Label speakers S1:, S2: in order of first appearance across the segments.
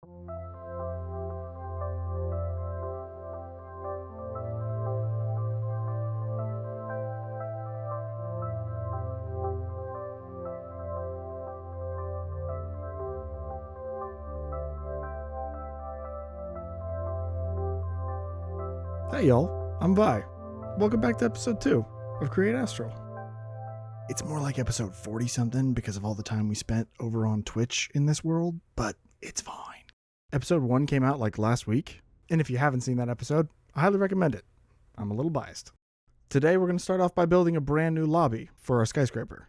S1: Hey y'all, I'm Vi. Welcome back to episode 2 of Create Astral. It's more like episode 40 something because of all the time we spent over on Twitch in this world, but it's fine. Episode 1 came out like last week, and if you haven't seen that episode, I highly recommend it. I'm a little biased. Today we're going to start off by building a brand new lobby for our skyscraper.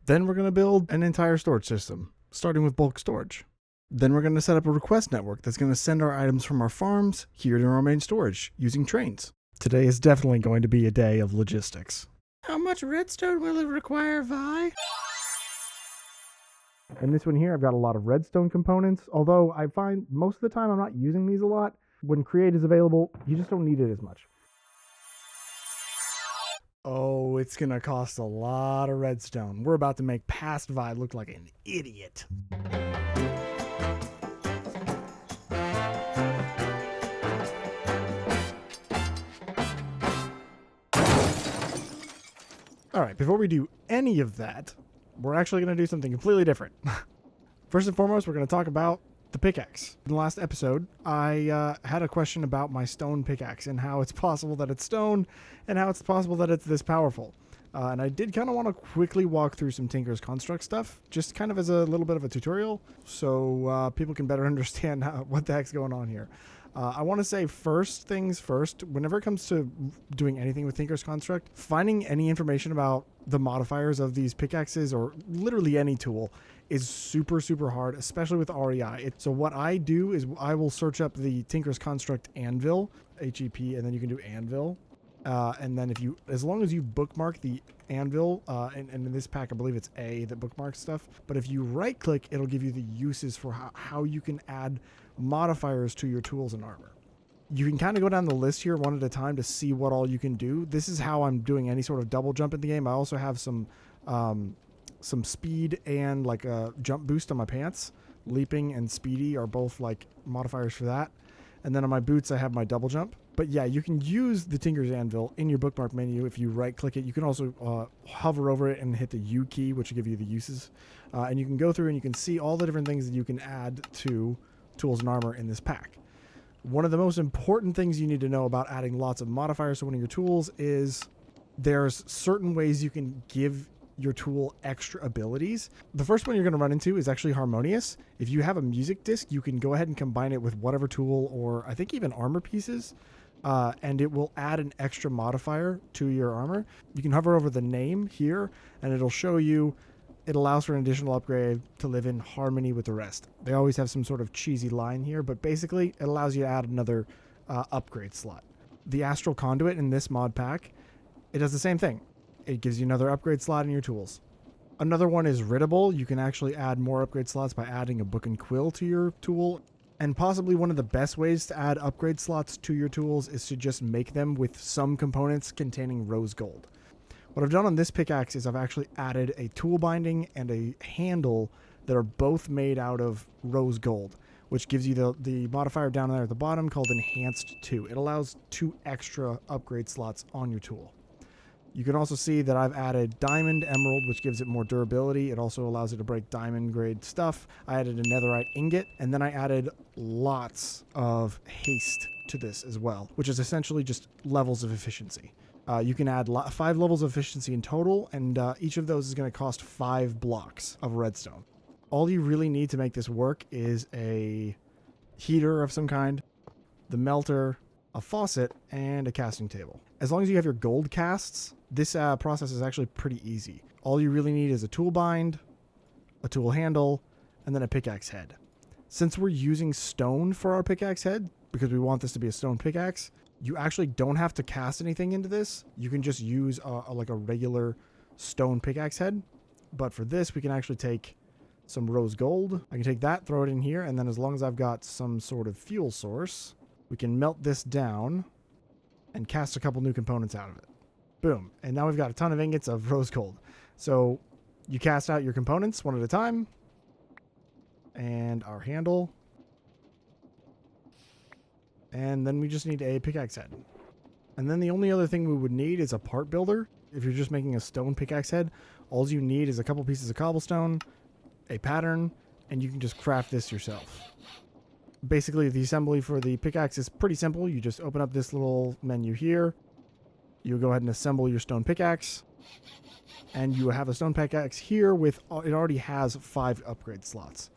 S1: Then we're going to build an entire storage system, starting with bulk storage. Then we're going to set up a request network that's going to send our items from our farms here to our main storage using trains. Today is definitely going to be a day of logistics. How much redstone will it require, Vi? And this one here, I've got a lot of redstone components, although I find most of the time I'm not using these a lot. When Create is available, you just don't need it as much. Oh, it's going to cost a lot of redstone. We're about to make past Vi look like an idiot. All right, before we do any of that, we're actually going to do something completely different. First and foremost, we're going to talk about the pickaxe. In the last episode, I had a question about my stone pickaxe and how it's possible that it's stone and how it's possible that it's this powerful. And I did kind of want to quickly walk through some Tinker's Construct stuff, just kind of as a little bit of a tutorial, so people can better understand what the heck's going on here. I want to say first things first, whenever it comes to doing anything with Tinker's Construct, finding any information about the modifiers of these pickaxes or literally any tool is super, super hard, especially with REI. So what I do is I will search up the Tinker's Construct anvil, HEP, and then you can do anvil. And then as long as you bookmark the anvil, and in this pack, I believe it's A that bookmarks stuff. But if you right click, it'll give you the uses for how you can add modifiers to your tools and armor. You can kind of go down the list here one at a time to see what all you can do. This is how I'm doing any sort of double jump in the game. I also have some speed and like a jump boost on my pants. Leaping and speedy are both like modifiers for that. And then on my boots, I have my double jump. But yeah, you can use the Tinker's Anvil in your bookmark menu if you right-click it. You can also hover over it and hit the U key, which will give you the uses. And you can go through and you can see all the different things that you can add to tools and armor in this pack. One of the most important things you need to know about adding lots of modifiers to one of your tools is there's certain ways you can give your tool extra abilities. The first one you're going to run into is actually harmonious. If you have a music disc, you can go ahead and combine it with whatever tool or I think even armor pieces, and it will add an extra modifier to your armor. You can hover over the name here and it'll show you it allows for an additional upgrade to live in harmony with the rest. They always have some sort of cheesy line here, but basically it allows you to add another upgrade slot. The Astral Conduit in this mod pack, it does the same thing. It gives you another upgrade slot in your tools. Another one is Reborn. You can actually add more upgrade slots by adding a book and quill to your tool. And possibly one of the best ways to add upgrade slots to your tools is to just make them with some components containing rose gold. What I've done on this pickaxe is I've actually added a tool binding and a handle that are both made out of rose gold, which gives you the modifier down there at the bottom called Enhanced 2. It allows 2 extra upgrade slots on your tool. You can also see that I've added Diamond Emerald, which gives it more durability. It also allows it to break diamond grade stuff. I added a netherite ingot, and then I added lots of haste to this as well, which is essentially just levels of efficiency. You can add 5 levels of efficiency in total, and each of those is going to cost 5 blocks of redstone. All you really need to make this work is a heater of some kind, the melter, a faucet, and a casting table. As long as you have your gold casts, this process is actually pretty easy. All you really need is a tool bind, a tool handle, and then a pickaxe head. Since we're using stone for our pickaxe head, because we want this to be a stone pickaxe, you actually don't have to cast anything into this. You can just use like a regular stone pickaxe head. But for this, we can actually take some rose gold. I can take that, throw it in here, and then as long as I've got some sort of fuel source, we can melt this down and cast a couple new components out of it. Boom. And now we've got a ton of ingots of rose gold. So you cast out your components one at a time. And our handle. And then we just need a pickaxe head. And then the only other thing we would need is a part builder. If you're just making a stone pickaxe head, all you need is a couple pieces of cobblestone, a pattern, and you can just craft this yourself. Basically, the assembly for the pickaxe is pretty simple. You just open up this little menu here. You go ahead and assemble your stone pickaxe. And you have a stone pickaxe here with, it already has 5 upgrade slots.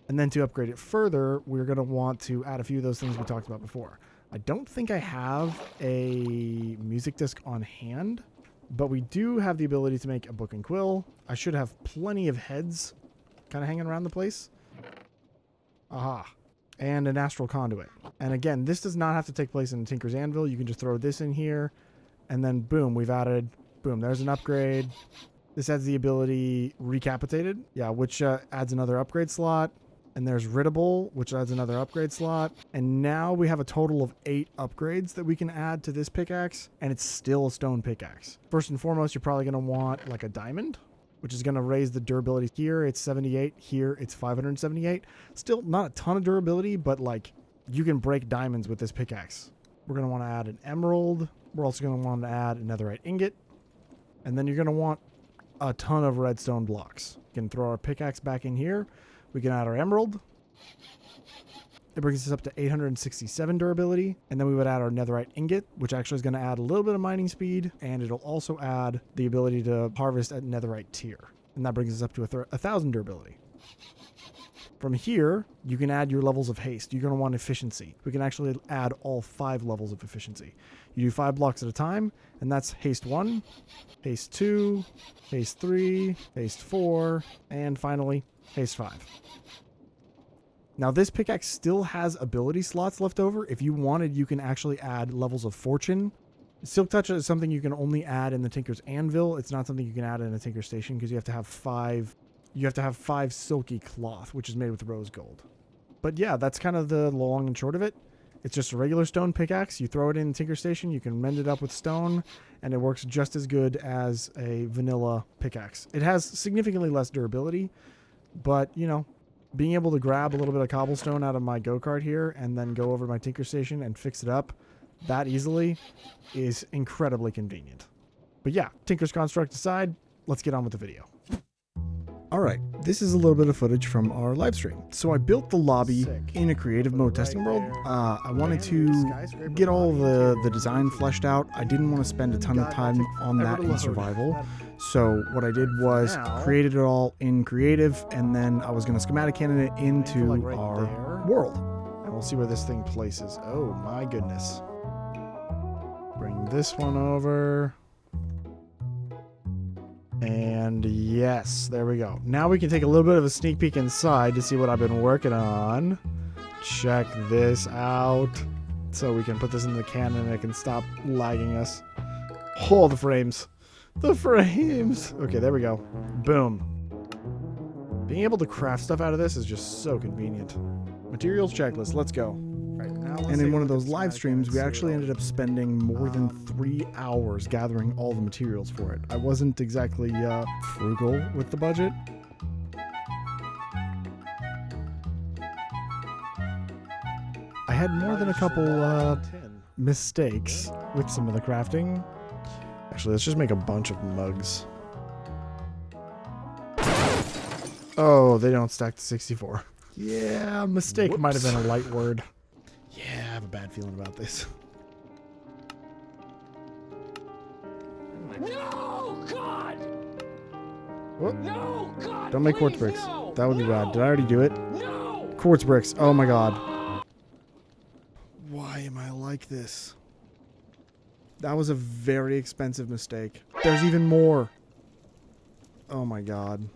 S1: And then to upgrade it further, we're going to want to add a few of those things we talked about before. I don't think I have a music disc on hand, but we do have the ability to make a book and quill. I should have plenty of heads kind of hanging around the place. Aha. And an astral conduit. And again, this does not have to take place in Tinker's Anvil. You can just throw this in here, and then boom, we've added, boom, there's an upgrade. This adds the ability Recapitated, yeah, which adds another upgrade slot. And there's Riddable, which adds another upgrade slot. And now we have a total of 8 upgrades that we can add to this pickaxe, and it's still a stone pickaxe. First and foremost, you're probably going to want like a diamond, which is going to raise the durability. Here it's 78, here it's 578. Still not a ton of durability, but like you can break diamonds with this pickaxe. We're going to want to add an emerald. We're also going to want to add a netherite ingot. And then you're going to want a ton of redstone blocks. You can throw our pickaxe back in here. We can add our emerald. It brings us up to 867 durability. And then we would add our netherite ingot, which actually is going to add a little bit of mining speed. And it'll also add the ability to harvest at netherite tier. And that brings us up to 1,000 durability. From here, you can add your levels of haste. You're going to want efficiency. We can actually add all 5 levels of efficiency. You do 5 blocks at a time, and that's haste 1, haste 2, haste 3, haste 4, and finally, haste 5. Now this pickaxe still has ability slots left over. If you wanted, you can actually add levels of fortune. Silk Touch is something you can only add in the Tinker's Anvil. It's not something you can add in a Tinker Station because you have to have 5. You have to have 5 silky cloth, which is made with rose gold. But yeah, that's kind of the long and short of it. It's just a regular stone pickaxe. You throw it in Tinker Station, you can mend it up with stone, and it works just as good as a vanilla pickaxe. It has significantly less durability, but you know, being able to grab a little bit of cobblestone out of my go-kart here and then go over to my Tinker Station and fix it up that easily is incredibly convenient. But yeah, Tinker's Construct aside, let's get on with the video. Alright, this is a little bit of footage from our live stream. So I built the lobby in a creative mode testing world. I wanted to get all the design fleshed out. I didn't want to spend a ton of time on that in survival. So what I did was created it all in creative, and then I was going to schematic cannon it into our world. And we'll see where this thing places. Oh my goodness. Bring this one over. And yes, there we go. Now we can take a little bit of a sneak peek inside to see what I've been working on. Check this out. So we can put this in the cannon and it can stop lagging us. Oh, the frames. The frames. Okay, there we go. Boom. Being able to craft stuff out of this is just so convenient. Materials checklist. Let's go. And in one of those live streams, we actually ended up spending more than 3 hours gathering all the materials for it. I wasn't exactly frugal with the budget. I had more than a couple mistakes with some of the crafting. Actually, let's just make a bunch of mugs. Oh, they don't stack to 64. Yeah, mistake might have been a light word. Yeah, I have a bad feeling about this.
S2: No, God!
S1: What?
S2: No, God!
S1: Don't make quartz bricks.
S2: No!
S1: That would be
S2: No!
S1: bad. Did I already do it?
S2: No!
S1: Quartz bricks. Oh my god. Why am I like this? That was a very expensive mistake. There's even more. Oh my god.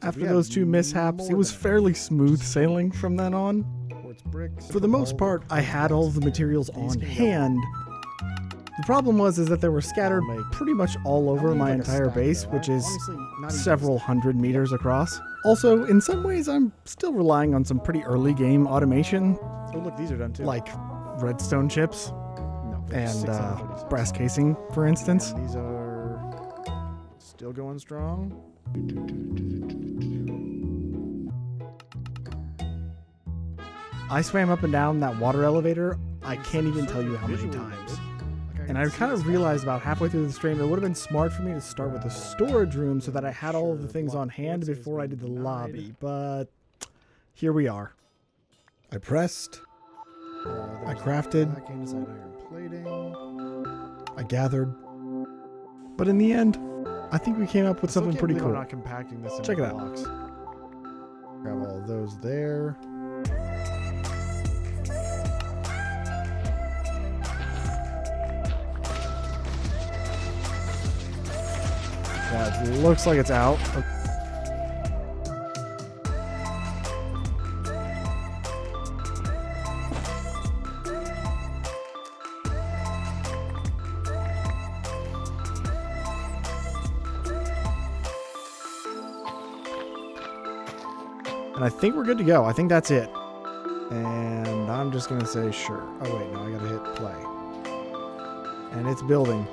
S1: After those 2 mishaps, it was fairly smooth sailing from then on. For the most part, I had all of the materials on hand. The problem was that they were scattered pretty much all over my entire base, which is several hundred meters across. Also, in some ways, I'm still relying on some pretty early game automation.
S3: Oh look, these are done too.
S1: Like redstone chips
S3: no,
S1: and brass casing, for instance.
S3: These are still going strong.
S1: I swam up and down that water elevator, I can't even tell you how many times. And I kind of realized about halfway through the stream, it would have been smart for me to start with the storage room so that I had all of the things on hand before I did the lobby. But here we are. I pressed. I crafted. I gathered. But in the end, I think we came up with something pretty cool.
S3: We're not compacting this.
S1: Check it out.
S3: Blocks. Grab all of those there.
S1: Yeah, it looks like it's out. And I think we're good to go. I think that's it. And I'm just going to say sure. Oh, wait, no, I got to hit play. And it's building.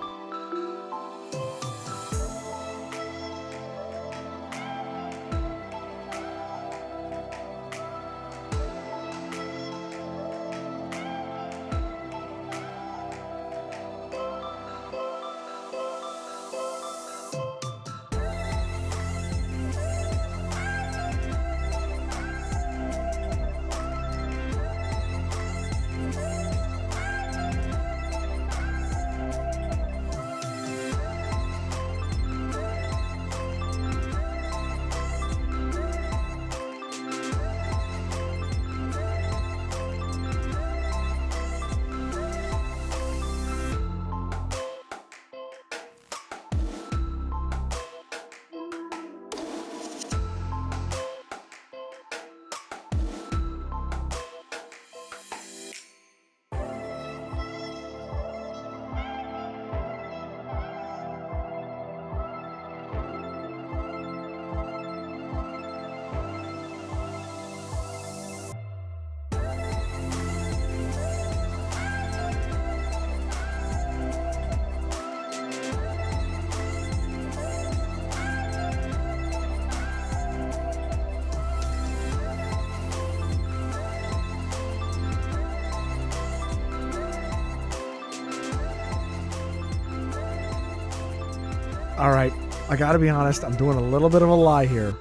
S1: All right, I gotta be honest, I'm doing a little bit of a lie here.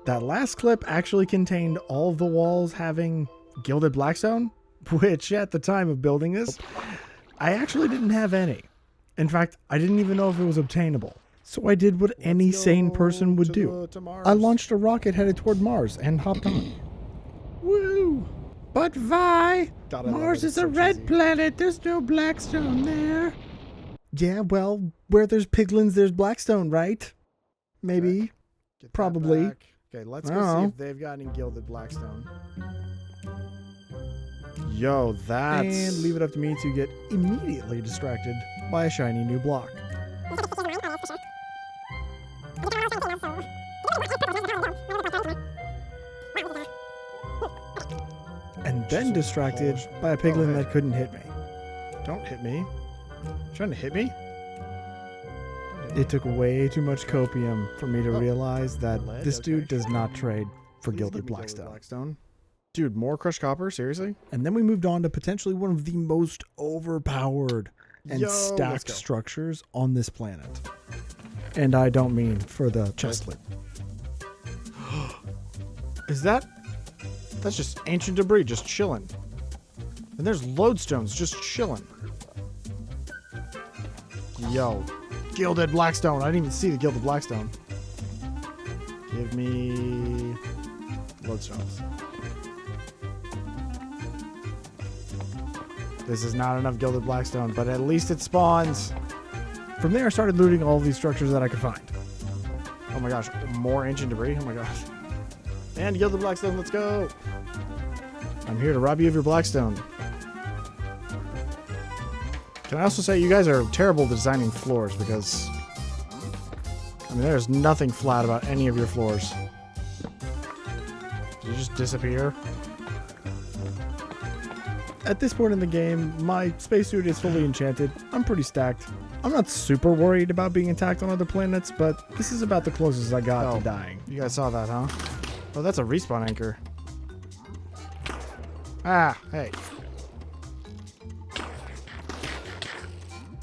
S1: That last clip actually contained all of the walls having gilded blackstone, which at the time of building this, I actually didn't have any. In fact, I didn't even know if it was obtainable. So I did what any sane person would do. I launched a rocket headed toward Mars and hopped on. Woo! But Vi, Mars is a red planet. There's no blackstone there. Yeah, well, where there's piglins, there's blackstone, right? Maybe. Probably.
S3: Okay, let's go see if they've got any gilded blackstone. Yo, that's...
S1: And leave it up to me to get immediately distracted by a shiny new block. And then distracted by a piglin that couldn't hit me.
S3: Don't hit me. You trying to hit me?
S1: It took way too much copium for me to realize that this dude does not trade for gilded blackstone.
S3: Dude, more crushed copper? Seriously?
S1: And then we moved on to potentially one of the most overpowered and stacked structures on this planet. And I don't mean for the chestlet.
S3: Is that... That's just ancient debris just chilling. And there's lodestones just chilling. Yo. Gilded blackstone. I didn't even see the gilded blackstone. Give me... lodestones. This is not enough gilded blackstone, but at least it spawns.
S1: From there, I started looting all of these structures that I could find.
S3: Oh my gosh, more ancient debris? Oh my gosh. And gilded blackstone, let's go. I'm here to rob you of your blackstone. Can I also say you guys are terrible at designing floors because... I mean, there's nothing flat about any of your floors. Did you just disappear?
S1: At this point in the game, my spacesuit is fully enchanted. I'm pretty stacked. I'm not super worried about being attacked on other planets, but this is about the closest I got to dying.
S3: You guys saw that, huh? Oh, that's a respawn anchor.
S1: Ah, hey.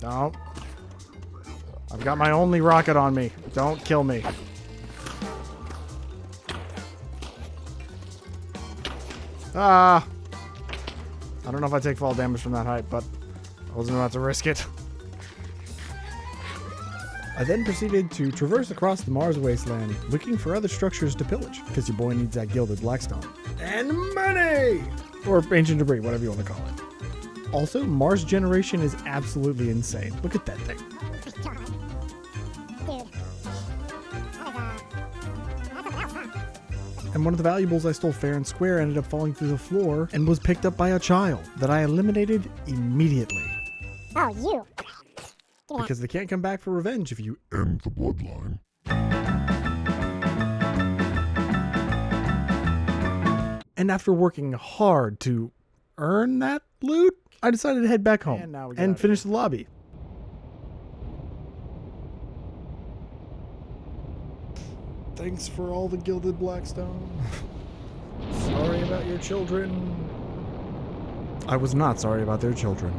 S1: Don't. I've got my only rocket on me. Don't kill me. Ah! I don't know if I take fall damage from that height, but I wasn't about to risk it. I then proceeded to traverse across the Mars wasteland, looking for other structures to pillage, because your boy needs that gilded blackstone. And money! Or ancient debris, whatever you want to call it. Also, Mars generation is absolutely insane. Look at that thing. And one of the valuables I stole fair and square ended up falling through the floor and was picked up by a child that I eliminated immediately.
S4: Oh, you.
S1: Because they can't come back for revenge if you
S5: end the bloodline.
S1: And after working hard to earn that loot, I decided to head back home and finish the lobby. Thanks for all the gilded blackstone. Sorry about your children. I was not sorry about their children.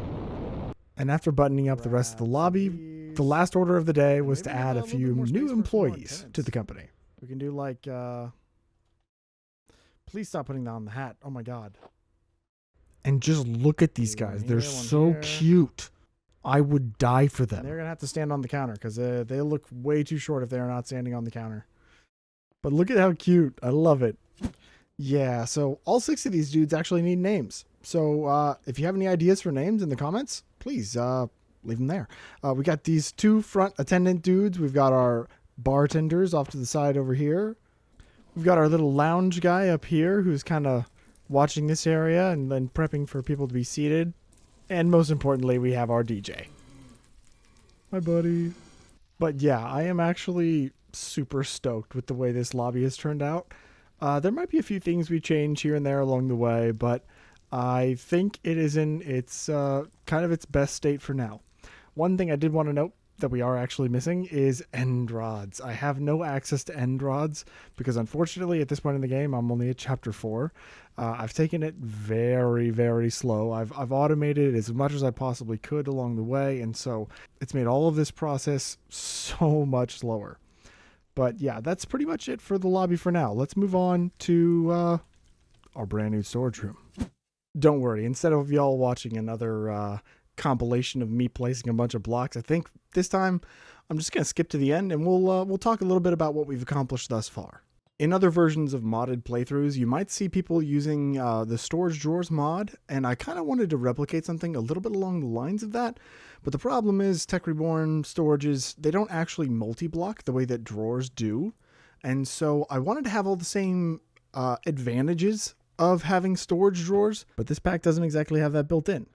S1: And after buttoning up the rest of the lobby, the last order of the day was to add a few new employees to the company. We can do like, please stop putting that on the hat. Oh my God. And just look at these guys. They're so cute. I would die for them. They're going to have to stand on the counter because they look way too short if they're not standing on the counter. But look at how cute. I love it. Yeah, so all 6 of these dudes actually need names. So if you have any ideas for names in the comments, please leave them there. We got these 2 front attendant dudes. We've got our bartenders off to the side over here. We've got our little lounge guy up here who's kind of watching this area and then prepping for people to be seated. And most importantly, we have our DJ. Hi, buddy. But yeah, I am actually super stoked with the way this lobby has turned out. There might be a few things we change here and there along the way, but I think it is in its kind of its best state for now. One thing I did want to note that we are actually missing is end rods. I have no access to end rods because unfortunately at this point in the game I'm only at chapter 4. I've taken it very, very slow. I've automated it as much as I possibly could along the way, and so it's made all of this process so much slower. But yeah, that's pretty much it for the lobby for now. Let's move on to our brand new storage room. Don't worry, instead of y'all watching another compilation of me placing a bunch of blocks, I think this time I'm just going to skip to the end and we'll talk a little bit about what we've accomplished thus far. In other versions of modded playthroughs, you might see people using the storage drawers mod, and I kind of wanted to replicate something a little bit along the lines of that. But the problem is Tech Reborn storages, they don't actually multi-block the way that drawers do. And so I wanted to have all the same advantages of having storage drawers, but this pack doesn't exactly have that built in.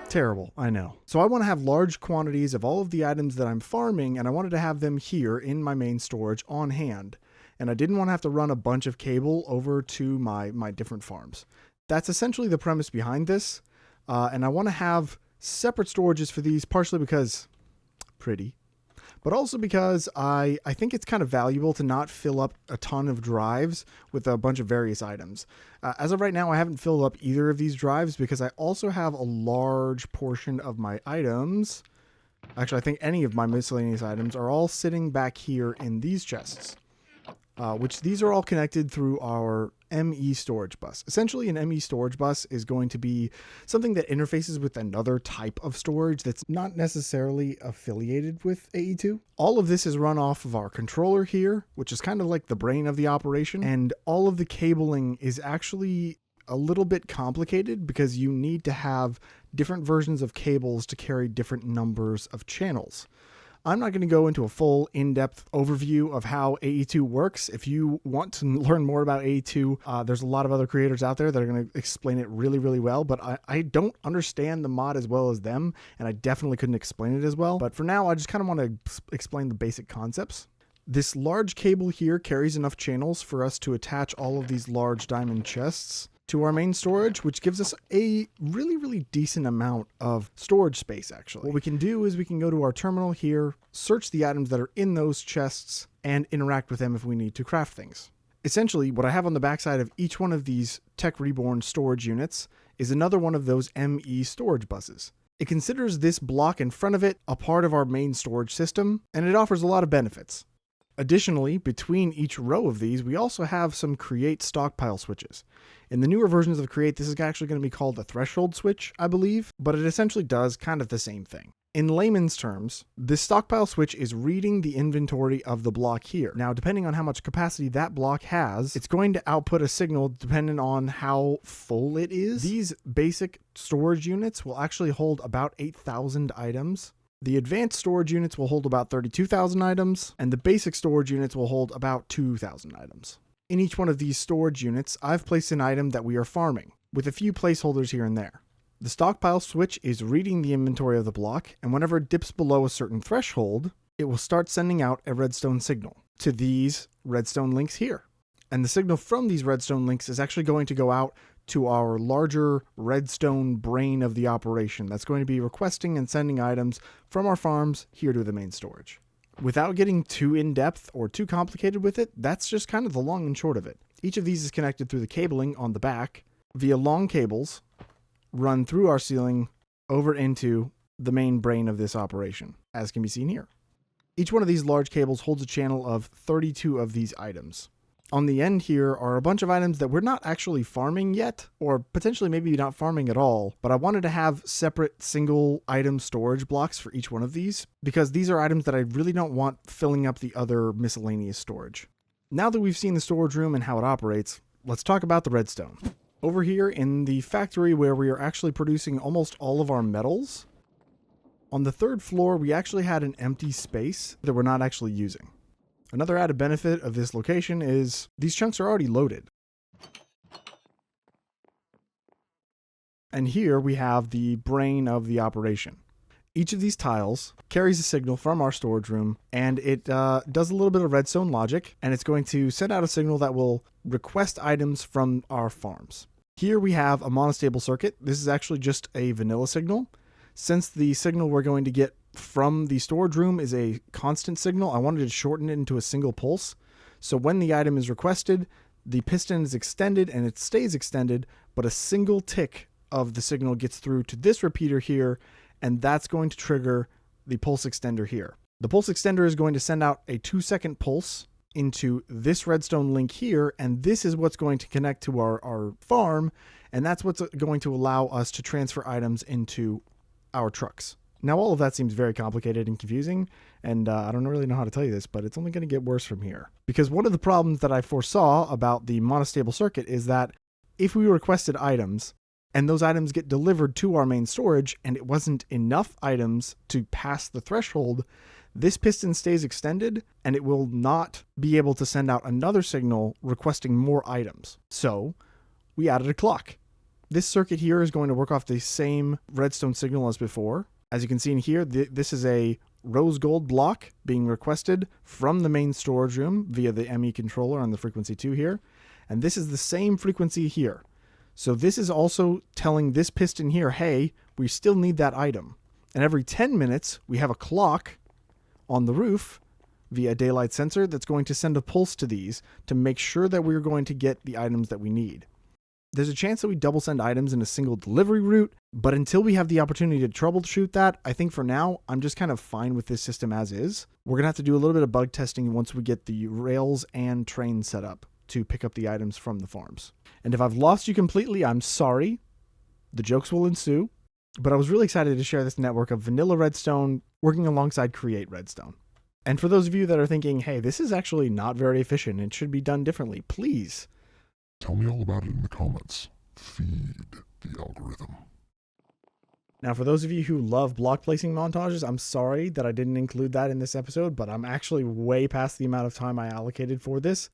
S1: Terrible, I know. So I want to have large quantities of all of the items that I'm farming, and I wanted to have them here in my main storage on hand. And I didn't want to have to run a bunch of cable over to my different farms. That's essentially the premise behind this. And I want to have separate storages for these, partially because pretty, but also because I think it's kind of valuable to not fill up a ton of drives with a bunch of various items. As of right now, I haven't filled up either of these drives because I also have a large portion of my items. Actually, I think any of my miscellaneous items are all sitting back here in these chests. Which these are all connected through our ME storage bus. Essentially, an ME storage bus is going to be something that interfaces with another type of storage that's not necessarily affiliated with AE2. All of this is run off of our controller here, which is kind of like the brain of the operation. And all of the cabling is actually a little bit complicated because you need to have different versions of cables to carry different numbers of channels. I'm not going to go into a full in-depth overview of how AE2 works. If you want to learn more about AE2, there's a lot of other creators out there that are going to explain it really, really well, but I don't understand the mod as well as them, and I definitely couldn't explain it as well. But for now, I just kind of want to explain the basic concepts. This large cable here carries enough channels for us to attach all of these large diamond chests to our main storage, which gives us a really, really decent amount of storage space, actually. What we can do is we can go to our terminal here, search the items that are in those chests, and interact with them if we need to craft things. Essentially, what I have on the backside of each one of these Tech Reborn storage units is another one of those ME storage buses. It considers this block in front of it a part of our main storage system, and it offers a lot of benefits. Additionally, between each row of these, we also have some Create stockpile switches. In the newer versions of Create, this is actually going to be called a threshold switch, I believe, but it essentially does kind of the same thing. In layman's terms, this stockpile switch is reading the inventory of the block here. Now, depending on how much capacity that block has, it's going to output a signal depending on how full it is. These basic storage units will actually hold about 8,000 items. The advanced storage units will hold about 32,000 items, and the basic storage units will hold about 2,000 items. In each one of these storage units, I've placed an item that we are farming, with a few placeholders here and there. The stockpile switch is reading the inventory of the block, and whenever it dips below a certain threshold, it will start sending out a redstone signal to these redstone links here. And the signal from these redstone links is actually going to go out to our larger redstone brain of the operation that's going to be requesting and sending items from our farms here to the main storage. Without getting too in-depth or too complicated with it, that's just kind of the long and short of it. Each of these is connected through the cabling on the back via long cables run through our ceiling over into the main brain of this operation, as can be seen here. Each one of these large cables holds a channel of 32 of these items. On the end here are a bunch of items that we're not actually farming yet, or potentially maybe not farming at all, but I wanted to have separate single item storage blocks for each one of these, because these are items that I really don't want filling up the other miscellaneous storage. Now that we've seen the storage room and how it operates, let's talk about the redstone. Over here in the factory where we are actually producing almost all of our metals, on the third floor we actually had an empty space that we're not actually using. Another added benefit of this location is these chunks are already loaded. And here we have the brain of the operation. Each of these tiles carries a signal from our storage room, and it does a little bit of redstone logic, and it's going to send out a signal that will request items from our farms. Here we have a monostable circuit. This is actually just a vanilla signal. Since the signal we're going to get from the storage room is a constant signal, I wanted to shorten it into a single pulse. So when the item is requested, the piston is extended and it stays extended, but a single tick of the signal gets through to this repeater here, and that's going to trigger the pulse extender here. The pulse extender is going to send out a 2-second pulse into this redstone link here, and this is what's going to connect to our farm, and that's what's going to allow us to transfer items into our trucks. Now, all of that seems very complicated and confusing, and I don't really know how to tell you this, but it's only going to get worse from here. Because one of the problems that I foresaw about the monostable circuit is that if we requested items, and those items get delivered to our main storage, and it wasn't enough items to pass the threshold, this piston stays extended, and it will not be able to send out another signal requesting more items. So, we added a clock. This circuit here is going to work off the same redstone signal as before. As you can see in here, this is a rose gold block being requested from the main storage room via the ME controller on the frequency 2 here. And this is the same frequency here. So this is also telling this piston here, hey, we still need that item. And every 10 minutes, we have a clock on the roof via a daylight sensor that's going to send a pulse to these to make sure that we're going to get the items that we need. There's a chance that we double send items in a single delivery route, but until we have the opportunity to troubleshoot that, I think for now, I'm just kind of fine with this system as is. We're going to have to do a little bit of bug testing once we get the rails and train set up to pick up the items from the farms. And if I've lost you completely, I'm sorry. The jokes will ensue. But I was really excited to share this network of vanilla redstone working alongside Create Redstone. And for those of you that are thinking, hey, this is actually not very efficient, it should be done differently, please
S4: tell me all about it in the comments. Feed the algorithm.
S1: Now, for those of you who love block placing montages, I'm sorry that I didn't include that in this episode, but I'm actually way past the amount of time I allocated for this.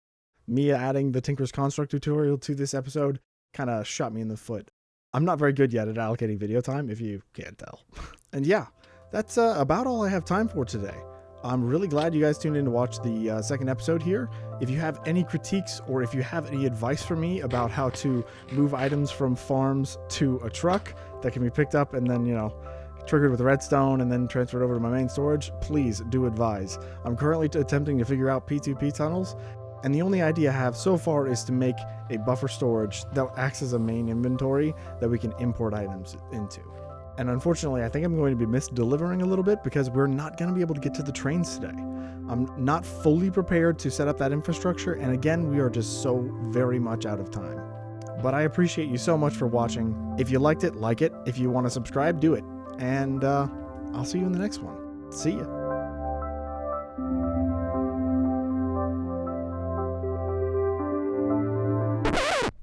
S1: Me adding the Tinker's Construct tutorial to this episode kind of shot me in the foot. I'm not very good yet at allocating video time, if you can't tell. And yeah, that's about all I have time for today. I'm really glad you guys tuned in to watch the second episode here. If you have any critiques or if you have any advice for me about how to move items from farms to a truck that can be picked up and then, triggered with redstone and then transferred over to my main storage, please do advise. I'm currently attempting to figure out P2P tunnels, And the only idea I have so far is to make a buffer storage that acts as a main inventory that we can import items into. And unfortunately, I think I'm going to be misdelivering a little bit because we're not going to be able to get to the trains today. I'm not fully prepared to set up that infrastructure, and again, we are just so very much out of time. But I appreciate you so much for watching. If you liked it, like it. If you want to subscribe, do it. And I'll see you in the next one. See ya.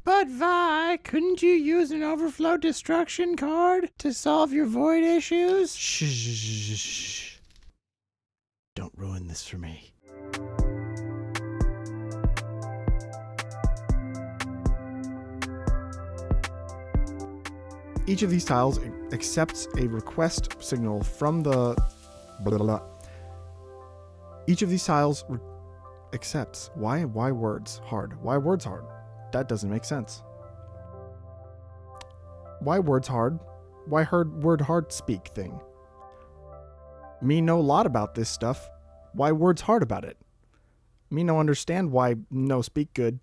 S3: But Vi, couldn't you use an overflow destruction card to solve your void issues?
S1: Shh. Don't ruin this for me. Each of these tiles accepts a request signal from the blah, blah, blah. Each of these tiles accepts. Why words hard? Why words hard? That doesn't make sense. Why words hard? Why word hard speak thing? Me know a lot about this stuff. Why words hard about it? Me no understand why no speak good.